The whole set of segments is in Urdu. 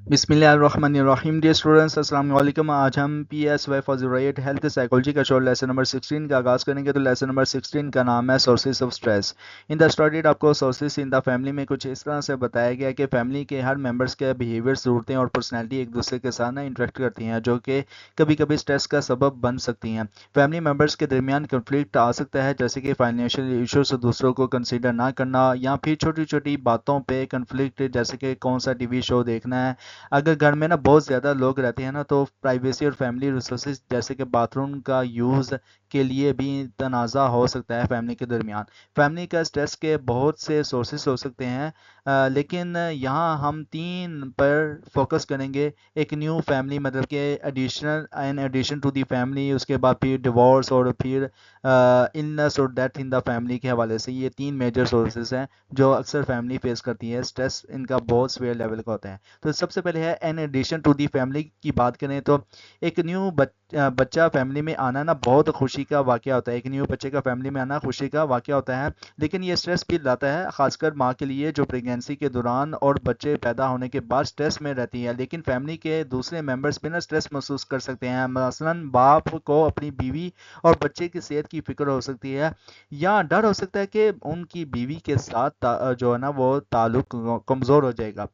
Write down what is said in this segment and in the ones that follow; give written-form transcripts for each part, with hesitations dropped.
بسم اللہ الرحمن الرحیم ڈیئر اسٹوڈنٹس السلام علیکم. آج ہم P S Y four 08 health psychology کا شور لیسن نمبر 16 کا آغاز کریں گے. تو لیسن نمبر 16 کا نام ہے sources of stress. In the started آپ کو سورسز ان دا فیملی میں کچھ اس طرح سے بتایا گیا کہ فیملی کے ہر ممبرس کے بیہیویئر، ضرورتیں اور پرسنالٹی ایک دوسرے کے ساتھ انٹریکٹ کرتی ہیں، جو کہ کبھی کبھی اسٹریس کا سبب بن سکتی ہیں. فیملی ممبرس کے درمیان کنفلکٹ آ سکتا ہے، جیسے کہ فائنینشیل ایشوز، دوسروں کو کنسیڈر نہ کرنا، یا پھر چھوٹی چھوٹی باتوں پہ کنفلکٹ، جیسے کہ کون سا ٹی وی شو دیکھنا ہے. اگر گھر میں نا بہت زیادہ لوگ رہتے ہیں نا، تو پرائیویسی اور فیملی ریسورسز جیسے کہ باتھ روم کا یوز کے لیے بھی تنازع ہو سکتا ہے فیملی کے درمیان. فیملی کا اسٹریس کے بہت سے سورسز ہو سکتے ہیں، لیکن یہاں ہم تین پر فوکس کریں گے. ایک نیو فیملی، مطلب کہ ایڈیشن ٹو دی فیملی، اس کے بعد پھر ڈیورس، اور پھر النس اور ڈیتھ ان دا فیملی کے حوالے سے. یہ تین میجر سورسز ہیں جو اکثر فیملی فیس کرتی ہے. اسٹریس ان کا بہت سویئر لیول کا ہوتا ہے. تو سب سے پہلے ہے in addition to the family کی بات کریں تو ایک نیو بچہ فیملی میں آنا نا بہت خوشی کا واقعہ ہوتا ہے. ایک نیو بچے کا فیملی میں آنا خوشی کا واقعہ ہوتا ہے، لیکن یہ اسٹریس بھی لاتا ہے، خاص کر ماں کے لیے جو پریگنینسی کے دوران اور بچے پیدا ہونے کے بعد اسٹریس میں رہتی ہے. لیکن فیملی کے دوسرے ممبرس بھی نا اسٹریس محسوس کر سکتے ہیں. مثلا باپ کو اپنی بیوی اور بچے کی صحت کی فکر ہو سکتی ہے، یا ڈر ہو سکتا ہے کہ ان کی بیوی کے ساتھ جو ہے نا وہ تعلق کمزور ہو جائے گا.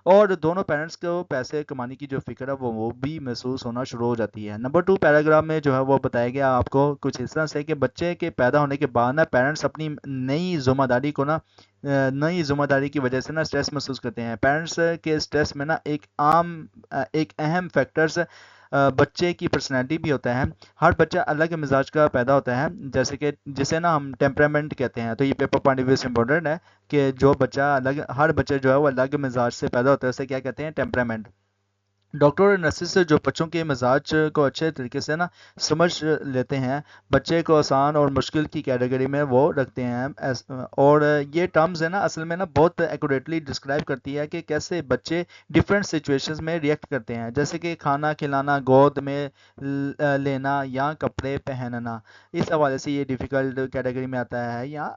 اور دونوں پیرنٹس کو پیسے کمانے کی جو فکر ہے وہ بھی محسوس ہونا شروع ہو جاتی ہے. نمبر 2 پیراگراف میں جو ہے وہ بتایا گیا آپ کو کچھ اس طرح سے کہ بچے کے پیدا ہونے کے بعد نا پیرنٹس اپنی نئی ذمہ داری کی وجہ سے نا اسٹریس محسوس کرتے ہیں. پیرنٹس کے اسٹریس میں نا ایک اہم فیکٹرز بچے کی پرسنالٹی بھی ہوتا ہے. ہر بچہ الگ مزاج کا پیدا ہوتا ہے، جیسے کہ جسے نا ہم ٹیمپرامنٹ کہتے ہیں. تو یہ پیپر پوائنٹ آف ویو سے امپورٹنٹ ہے کہ جو بچہ ہر بچہ جو ہے وہ الگ مزاج سے پیدا ہوتا ہے، اسے کیا کہتے ہیں؟ ٹیمپرامنٹ. ڈاکٹر اور نرسز جو بچوں کے مزاج کو اچھے طریقے سے نا سمجھ لیتے ہیں، بچے کو آسان اور مشکل کی کیٹیگری میں وہ رکھتے ہیں. اور یہ ٹرمز ہے نا اصل میں نا بہت ایکوریٹلی ڈسکرائب کرتی ہے کہ کیسے بچے ڈفرینٹ سچویشنز میں ریئیکٹ کرتے ہیں، جیسے کہ کھانا کھلانا، گود میں لینا، یا کپڑے پہننا. اس حوالے سے یہ ڈیفیکلٹ کیٹیگری میں آتا ہے، یا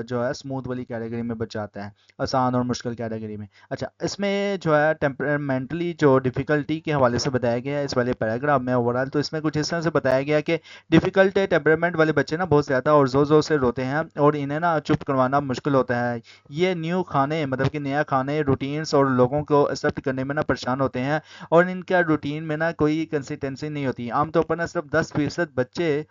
جو ہے اسموتھ والی کیٹیگری میں بچہ آتا ہے، آسان اور مشکل کیٹیگری میں. اچھا، اس میں جو ہے ٹیمپرمنٹلی جو ڈیفیکلٹی کے حوالے سے بتایا گیا ہے اس والے پیراگراف میں اوور آل، تو اس میں کچھ اس طرح سے بتایا گیا کہ ڈیفیکلٹ ٹیمپرمنٹ والے بچے نا بہت زیادہ اور زور زور سے روتے ہیں، اور انہیں نا چپ کروانا مشکل ہوتا ہے. یہ نیو کھانے، مطلب کہ نیا کھانے، روٹینس اور لوگوں کو ایکسیپٹ کرنے میں نا پریشان ہوتے ہیں، اور ان کا روٹین میں نا کوئی کنسسٹنسی نہیں ہوتی. عام طور پر نا صرف 10% بچے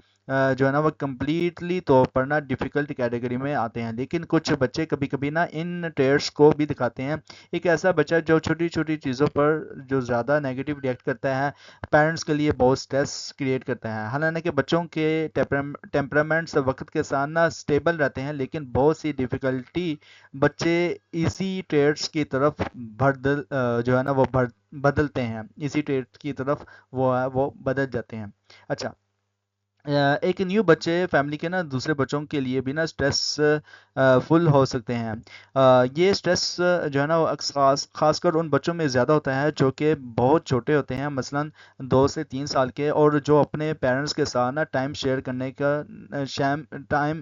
جو ہے نا وہ کمپلیٹلی طور پر نا ڈیفیکلٹ کیٹیگری میں آتے ہیں. لیکن کچھ بچے کبھی کبھی نا ان ٹیئرس کو بھی دکھاتے ہیں. ایک ایسا بچہ جو چھوٹی چھوٹی چیزوں پر جو زیادہ نیگیٹو ریئیکٹ کرتا ہے، پیرنٹس کے لیے بہت اسٹریس کریٹ کرتا ہے. حالانکہ بچوں کے ٹیمپرامنٹس وقت کے ساتھ نا اسٹیبل رہتے ہیں، لیکن بہت سی ڈیفیکلٹی بچے اسی ٹریٹس کی طرف جو ہے نا وہ بدلتے ہیں، اسی ٹریٹ کی طرف وہ بدل جاتے ہیں. اچھا، ایک نیو بچے فیملی کے نا دوسرے بچوں کے لیے بھی نا اسٹریس فل ہو سکتے ہیں. یہ اسٹریس جو ہے نا وہ خاص کر ان بچوں میں زیادہ ہوتا ہے جو کہ بہت چھوٹے ہوتے ہیں، مثلا 2 سے 3 سال کے، اور جو اپنے پیرنٹس کے ساتھ نا ٹائم شیئر کرنے کا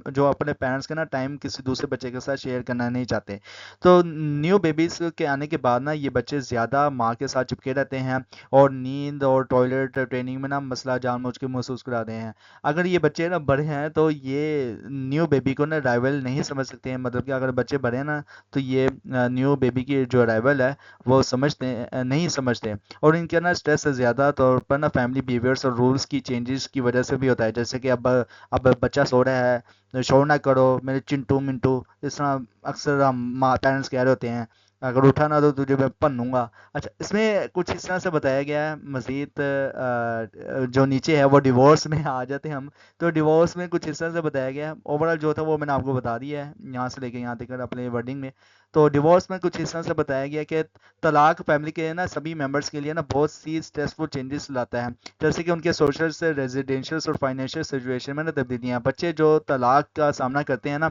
جو اپنے پیرنٹس کا نا ٹائم کسی دوسرے بچے کے ساتھ شیئر کرنا نہیں چاہتے. تو نیو بیبیز کے آنے کے بعد نا یہ بچے زیادہ ماں کے ساتھ چپکے رہتے ہیں، اور نیند اور ٹوائلٹ ٹریننگ میں نا مسئلہ جان بوجھ کے محسوس کراتے ہیں. اگر یہ بچے نا بڑے ہیں تو یہ نیو بیبی کو نا رائول نہیں سمجھ سکتے ہیں. مطلب کہ اگر بچے بڑے ہیں نا تو یہ نیو بیبی کی جو رائول ہے وہ نہیں سمجھتے. اور ان کے نا اسٹریس زیادہ طور پر نا فیملی بیہیویئرس اور رولس کی چینجز کی وجہ سے بھی ہوتا ہے. جیسے کہ اب بچہ سو رہا ہے، شور نہ کرو میرے چنٹو منٹو، اس طرح اکثر ہم پیرنٹس کہہ رہے ہوتے ہیں، اگر اٹھا نہ تو تجھے میں پنوں گا. اچھا، اس میں کچھ اس طرح سے بتایا گیا ہے مزید. جو نیچے ہے وہ ڈیورس میں آ جاتے ہیں ہم. تو ڈیورس میں کچھ اس طرح سے بتایا گیا ہے. اوور آل جو تھا وہ میں نے آپ کو بتا دیا ہے یہاں سے لے کے یہاں تک اپنے ورڈنگ میں. تو ڈیورس میں کچھ اس طرح سے بتایا گیا کہ طلاق فیملی کے نا سبھی ممبرس کے لیے نا بہت سی اسٹریسفل چینجز لاتا ہے، جیسے کہ ان کے سوشل سے ریزیڈینشل اور فائنینشیل سچویشن میں نا تبدیلیاں. بچے جو طلاق کا سامنا کرتے ہیں نا،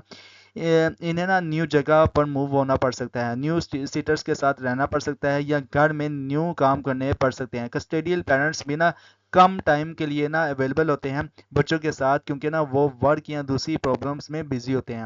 انہیں نا نیو جگہ پر موو ہونا پڑ سکتا ہے، نیو سیٹرز کے ساتھ رہنا پڑ سکتا ہے، یا گھر میں نیو کام کرنے پڑ سکتے ہیں. کسٹیڈیل پیرنٹس بھی نا کم ٹائم کے لیے نا اویلیبل ہوتے ہیں بچوں کے ساتھ، کیونکہ نا وہ ورک یا دوسری پرابلمس میں بزی ہوتے ہیں.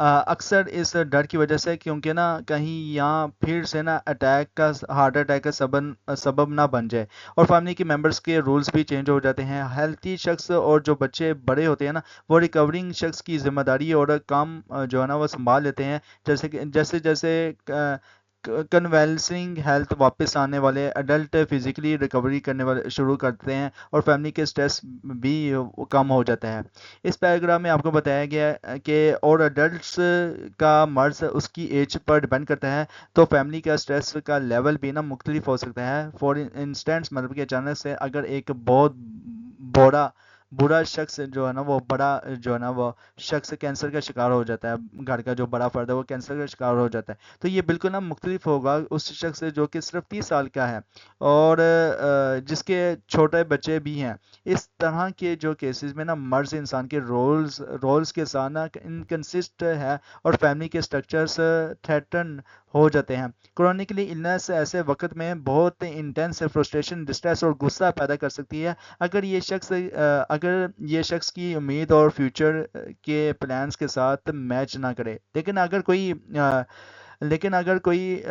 اکثر اس ڈر کی وجہ سے کیونکہ نا کہیں یہاں پھر سے نا اٹیک کا ہارٹ اٹیک کا سبب نہ بن جائے، اور فیملی کے ممبرس کے رولز بھی چینج ہو جاتے ہیں۔ ہیلتھی شخص اور جو بچے بڑے ہوتے ہیں نا وہ ریکورنگ شخص کی ذمہ داری اور کام جو ہے نا وہ سنبھال لیتے ہیں، جیسے جیسے کنویلسنگ ہیلتھ واپس آنے والے ایڈلٹ فزیکلی ریکوری کرنے والے شروع کرتے ہیں اور فیملی کے سٹریس بھی کم ہو جاتا ہے۔ اس پیراگراف میں آپ کو بتایا گیا ہے کہ اور ایڈلٹس کا مرض اس کی ایج پر ڈیپینڈ کرتا ہے، تو فیملی کا سٹریس کا لیول بھی نا مختلف ہو سکتا ہے۔ فار انسٹینس مطلب کہ اچانک سے اگر ایک بہت بڑا برا شخص جو ہے نا وہ بڑا جو ہے نا وہ شخص کینسر کا شکار ہو جاتا ہے، گھر کا جو بڑا فرد ہے وہ کینسر کا شکار ہو جاتا ہے، تو یہ بالکل نا مختلف ہوگا اس شخص سے جو کہ صرف 30 سال کا ہے اور جس کے چھوٹے بچے بھی ہیں۔ اس طرح کے جو کیسز میں نا مرض انسان کے رولز کے ساتھ نا انکنسسٹ ہے اور فیملی کے سٹرکچرز تھریٹن ہو جاتے ہیں۔ کرونیکلی النس ایسے وقت میں بہت انٹینس فرسٹریشن، ڈسٹریس اور غصہ پیدا کر سکتی ہے اگر یہ شخص کی امید اور فیوچر کے پلانز کے ساتھ میچ نہ کرے۔ لیکن اگر کوئی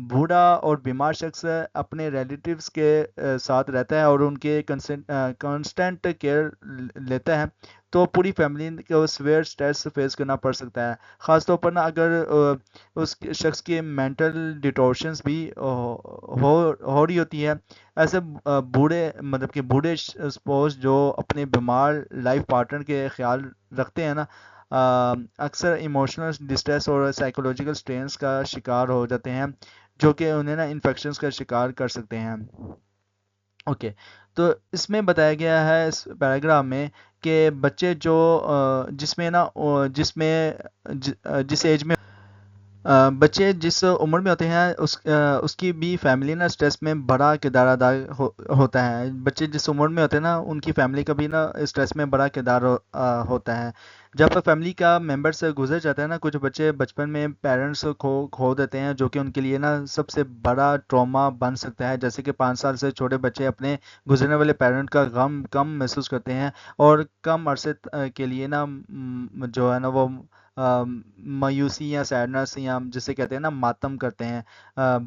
بوڑھا اور بیمار شخص اپنے ریلیٹیوز کے ساتھ رہتا ہے اور ان کے کانسٹنٹ کیئر لیتا ہے تو پوری فیملی کو سویئر سٹریس فیس کرنا پڑ سکتا ہے، خاص طور پر نا اگر اس شخص کی مینٹل ڈٹورشنز بھی ہو رہی ہوتی ہے۔ ایسے بوڑھے سپوز جو اپنے بیمار لائف پارٹنر کے خیال رکھتے ہیں نا اکثر ایموشنل ڈسٹریس اور سائیکولوجیکل سٹرینس کا شکار ہو جاتے ہیں، جو کہ انہیں نا انفیکشنز کا شکار کر سکتے ہیں۔ اوکے، تو اس میں بتایا گیا ہے اس پیراگراف میں کہ بچے جو جس ایج میں بچے جس عمر میں ہوتے ہیں اس کی بھی فیملی نا اسٹریس میں بڑا کردار ادا ہوتا ہے۔ بچے جس عمر میں ہوتے ہیں نا ان کی فیملی کا بھی نا اسٹریس میں بڑا کردار ہوتا ہے۔ جب فیملی کا ممبر سے گزر جاتا ہے نا، کچھ بچے بچپن میں پیرنٹس کھو دیتے ہیں، جو کہ ان کے لیے نا سب سے بڑا ٹراما بن سکتا ہے، جیسے کہ 5 سال سے چھوٹے بچے اپنے گزرنے والے پیرنٹ کا غم کم محسوس کرتے ہیں اور کم عرصے کے لیے نا جو ہے نا وہ مایوسی یا سیڈنس یا جسے کہتے ہیں نا ماتم کرتے ہیں۔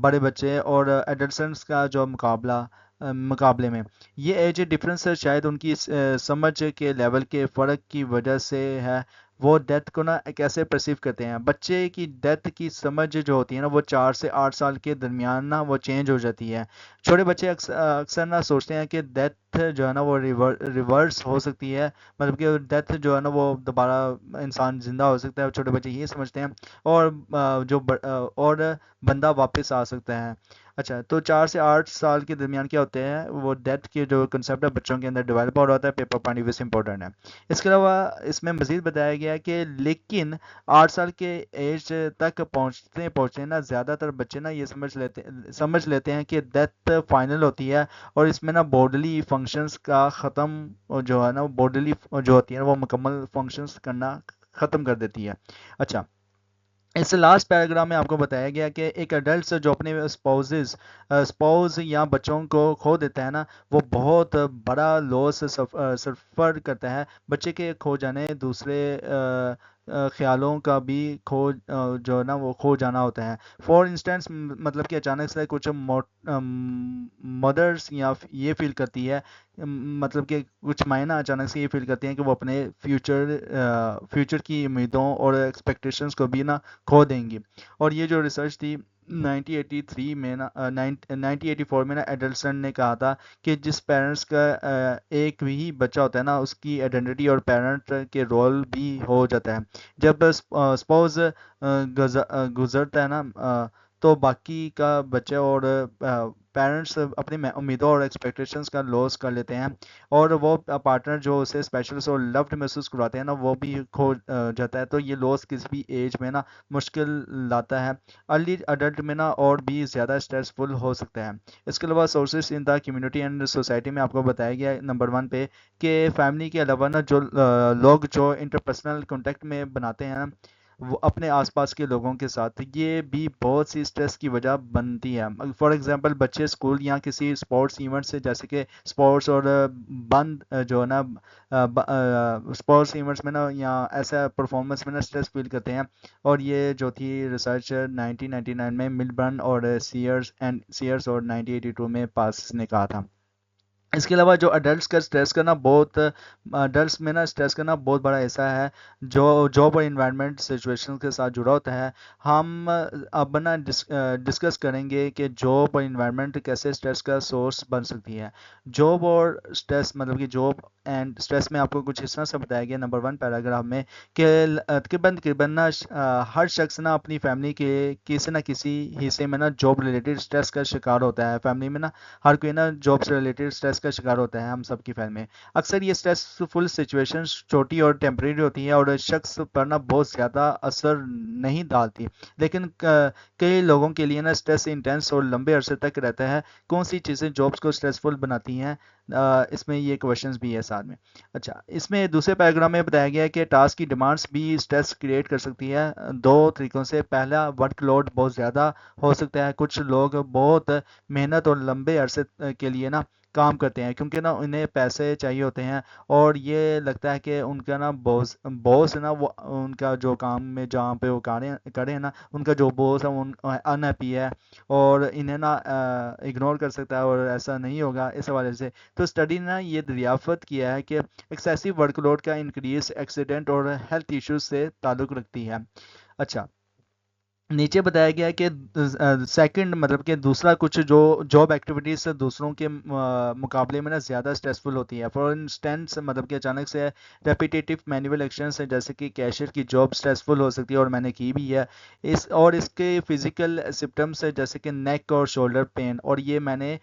بڑے بچے اور ایڈلسنٹس کا جو مقابلے میں یہ ایج ڈفرینس شاید ان کی سمجھ کے لیول کے فرق کی وجہ سے ہے۔ وہ ڈیتھ کو نا کیسے پرسیو کرتے ہیں، بچے کی ڈیتھ کی سمجھ جو ہوتی ہے نا وہ 4 سے 8 سال کے درمیان نا وہ چینج ہو جاتی ہے۔ چھوٹے بچے اکثر نا سوچتے ہیں کہ ڈیتھ جو ہے نا وہ ریورس ہو سکتی ہے، مطلب کہ ڈیتھ جو ہے نا وہ دوبارہ انسان زندہ ہو سکتا ہے، چھوٹے بچے یہ سمجھتے ہیں اور اور بندہ واپس آ سکتا ہے۔ اچھا، تو 4 سے 8 سال کے درمیان کیا ہوتے ہیں وہ ڈیتھ کے جو کنسیپٹ ہے بچوں کے اندر ڈیولپ ہو رہا ہوتا ہے، پیپر پوائنٹ آف ویو سے امپورٹنٹ ہے۔ اس کے علاوہ اس میں مزید بتایا گیا ہے کہ لیکن 8 سال کے ایج تک پہنچتے نا زیادہ تر بچے نا یہ سمجھ لیتے ہیں کہ ڈیتھ فائنل ہوتی ہے اور اس میں نا باڈلی فنکشنز کا ختم جو ہے نا باڈلی جو ہوتی ہے نا وہ مکمل فنکشنز کرنا ختم کر دیتی ہے۔ اچھا، اس لاسٹ پیراگراف میں آپ کو بتایا گیا کہ ایک ایڈلٹ جو اپنے اسپاؤز یا بچوں کو کھو دیتا ہے نا وہ بہت بڑا لوس سفر کرتا ہے۔ بچے کے کھو جانے دوسرے خیالوں کا بھی جو ہے نا وہ کھو جانا ہوتا ہے۔ فار انسٹنس مطلب کہ اچانک سے کچھ مدرس یا یہ فیل کرتی ہے، مطلب کہ کچھ مائنہ اچانک سے یہ فیل کرتی ہیں کہ وہ اپنے فیوچر کی امیدوں اور ایکسپیکٹیشنز کو بھی نا کھو دیں گی۔ اور یہ جو ریسرچ تھی 1984 میں نا ایڈلسن نے کہا تھا کہ جس پیرنٹس کا ایک ہی بچہ ہوتا ہے نا اس کی آئیڈینٹی اور پیرنٹ کے رول بھی ہو جاتا ہے۔ جب سپوز گزرتا ہے نا تو باقی کا بچے اور پیرنٹس اپنی امیدوں اور ایکسپیکٹیشنز کا لوس کر لیتے ہیں اور وہ پارٹنر جو اسے اسپیشل اور لوڈ محسوس کرواتے ہیں نا وہ بھی کھو جاتا ہے۔ تو یہ لوس کسی بھی ایج میں نا مشکل لاتا ہے، ارلی اڈلٹ میں نا اور بھی زیادہ اسٹریسفل ہو سکتا ہے۔ اس کے علاوہ sources in the community and society میں آپ کو بتایا گیا نمبر 1 پہ کہ فیملی کے علاوہ نا جو لوگ جو انٹرپرسنل کانٹیکٹ میں بناتے ہیں وہ اپنے آس پاس کے لوگوں کے ساتھ، یہ بھی بہت سی اسٹریس کی وجہ بنتی ہے۔ فار ایگزامپل بچے اسکول یا کسی اسپورٹس ایونٹ سے، جیسے کہ اسپورٹس اور بند جو ہے نا اسپورٹس ایونٹس میں نا یا ایسا پرفارمنس میں نا اسٹریس فیل کرتے ہیں، اور یہ جو تھی ریسرچ 1999 میں ملبرن اور سیئرس اور 1982 میں پاس نے کہا تھا۔ اس کے علاوہ جو اڈلٹس کا اسٹریس کرنا بہت اڈلٹس میں نا اسٹریس کرنا بہت بڑا حصہ ہے جو جاب اور انوائرمنٹ سچویشن کے ساتھ جڑا ہوتا ہے۔ ہم اب نا ڈسکس کریں گے کہ جاب اور انوائرمنٹ کیسے اسٹریس کا سورس بن سکتی ہے۔ جاب اور اسٹریس مطلب کہ جاب اینڈ اسٹریس میں آپ کو کچھ اس طرح سے بتایا گیا نمبر 1 پیراگراف میں کہ تقریباً نا ہر شخص نا اپنی فیملی کے کسی نہ کسی حصے میں نا جاب ریلیٹڈ اسٹریس کا شکار ہوتا ہے۔ فیملی میں نا ہر کوئی نا جاب سے ریلیٹڈ اسٹریس کا شکار ہوتا ہے، ہم سب کی فیملی میں۔ اکثر یہ اسٹریسفل سچویشن چھوٹی اور ٹیمپریری ہوتی ہیں اور شخص پر نا بہت زیادہ اثر نہیں ڈالتی، لیکن کئی لوگوں کے لیے نا اسٹریس انٹینس اور لمبے عرصے تک رہتا ہے۔ کون سی چیزیں جابس کو اسٹریسفل بناتی ہیں، اس میں یہ کوشچنز بھی ہے ساتھ میں۔ اچھا، اس میں دوسرے پیراگراف میں بتایا گیا ہے کہ ٹاسک کی ڈیمانڈس بھی اسٹریس کریٹ کر سکتی ہے 2 طریقوں سے۔ پہلا، ورک لوڈ بہت زیادہ ہو سکتا ہے۔ کچھ لوگ بہت محنت اور لمبے عرصے کے لیے نا کام کرتے ہیں کیونکہ نا انہیں پیسے چاہیے ہوتے ہیں، اور یہ لگتا ہے کہ ان کا نا بوس نا وہ ان کا جو کام میں جہاں پہ وہ کرے نا ان کا جو بوس ہے وہ ان ہیپی ہے اور انہیں نا اگنور کر سکتا ہے، اور ایسا نہیں ہوگا اس حوالے سے۔ تو اسٹڈی نے یہ دریافت کیا ہے کہ ایکسیسو ورک لوڈ کا انکریز ایکسیڈنٹ اور ہیلتھ ایشوز سے تعلق رکھتی ہے۔ اچھا، نیچے بتایا گیا ہے کہ سیکنڈ مطلب کہ دوسرا کچھ جو جاب ایکٹیویٹیز دوسروں کے مقابلے میں نا زیادہ اسٹریسفل ہوتی ہے۔ فار انسٹینس مطلب کہ اچانک سے ریپیٹیٹیو مینول ایکشنز ہیں، جیسے کہ کیشیئر کی جاب اسٹریسفل ہو سکتی ہے اور میں نے کی بھی ہے۔ اس کے فزیکل سمپٹمس ہے جیسے کہ نیک اور شولڈر پین، اور یہ میں نے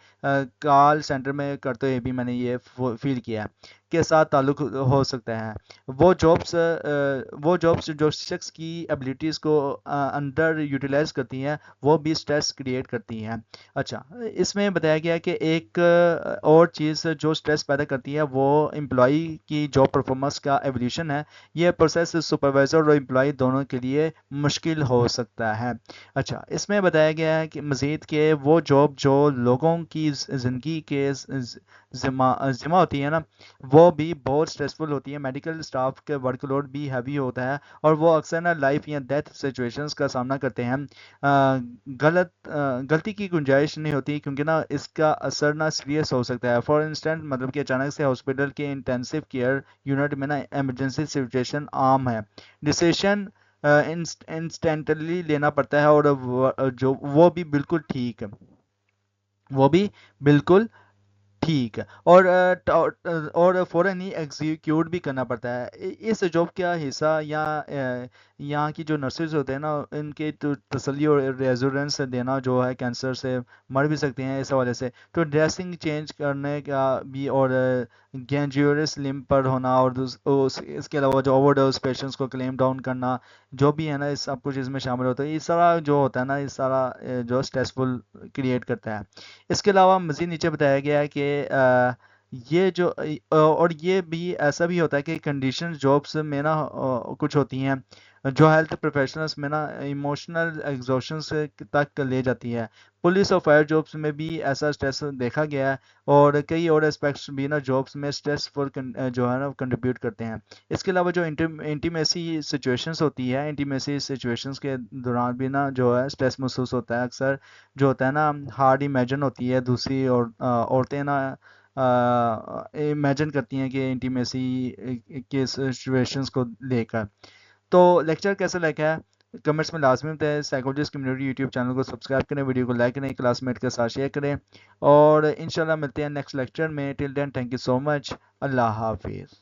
کال سینٹر میں کرتے ہوئے بھی میں نے یہ فیل کیا ہے کے ساتھ تعلق ہو سکتا ہے۔ وہ جابس جو شخص کی ایبلٹیز کو انڈر یوٹیلائز کرتی ہیں وہ بھی اسٹریس کریٹ کرتی ہیں۔ اچھا، اس میں بتایا گیا کہ ایک اور چیز جو اسٹریس پیدا کرتی ہے وہ امپلائی کی جاب پرفارمنس کا ایولیوشن ہے۔ یہ پروسیس سپروائزر اور امپلائی دونوں کے لیے مشکل ہو سکتا ہے۔ اچھا، اس میں بتایا گیا ہے کہ مزید کہ وہ جاب جو لوگوں کی زندگی کے ذمہ ہوتی ہے نا وہ بھی بہت اسٹریسفل ہوتی ہے۔ میڈیکل اسٹاف کے ورک لوڈ بھی ہیوی ہوتا ہے اور وہ اکثر نا لائف یا ڈیتھ سچویشنز کا سامنا کرتے ہیں۔ غلطی کی گنجائش نہیں ہوتی کیونکہ نا اس کا اثر نا سیریس ہو سکتا ہے۔ فار انسٹنٹ مطلب کہ اچانک سے ہاسپٹل کے انٹینسو کیئر یونٹ میں نا ایمرجنسی سچویشن عام ہے۔ ڈیسیشن انسٹنٹلی لینا پڑتا ہے اور وہ بھی بالکل ٹھیک ہے، وہ بھی بالکل ٹھیک ہے، اور فوراً ہی ایگزیکیوٹ بھی کرنا پڑتا ہے۔ اس جاب کا حصہ یا یہاں کی جو نرسز ہوتے ہیں نا ان کے تو تسلی اور ریزورنس دینا جو ہے کینسر سے مر بھی سکتے ہیں اس حوالے سے۔ تو ڈریسنگ چینج کرنے کا بھی، اور گینجیورس لمب پر ہونا، اور اس کے علاوہ جو اوور ڈوز پیشنٹس کو کلیم ڈاؤن کرنا جو بھی ہے نا اس سب کچھ اس میں شامل ہوتا ہے۔ یہ سارا جو ہوتا ہے نا یہ سارا جو اسٹریسفل کریٹ کرتا ہے۔ اس کے علاوہ مزید نیچے بتایا گیا ہے کہ یہ جو اور یہ بھی ایسا بھی ہوتا ہے کہ کنڈیشن جابس میں نا کچھ ہوتی ہیں جو ہیلتھ پروفیشنلز میں نا ایموشنل ایگزوشنس تک لے جاتی ہے۔ پولیس اور فائر جابس میں بھی ایسا اسٹریس دیکھا گیا ہے، اور کئی اور اسپیکٹس بھی نا جابس میں اسٹریس فل جو ہے نا کنٹریبیوٹ کرتے ہیں۔ اس کے علاوہ جو انٹیمیسی سچویشنس ہوتی ہے، انٹیمیسی سچویشنس کے دوران بھی نا جو ہے اسٹریس محسوس ہوتا ہے۔ اکثر جو ہوتا ہے نا ہارڈ امیجن ہوتی ہے دوسری اور عورتیں نا امیجن کرتی ہیں کہ انٹیمیسی کے سچویشنس کو لے کر۔ تو لیکچر کیسا لگا ہے کمنٹس میں لازمی بتائیں۔ سائیکولوجسٹ کمیونٹی یوٹیوب چینل کو سبسکرائب کریں، ویڈیو کو لائک کریں، کلاس میٹ کے ساتھ شیئر کریں، اور انشاءاللہ ملتے ہیں نیکسٹ لیکچر میں۔ ٹل دین تھینک یو سو مچ، اللہ حافظ۔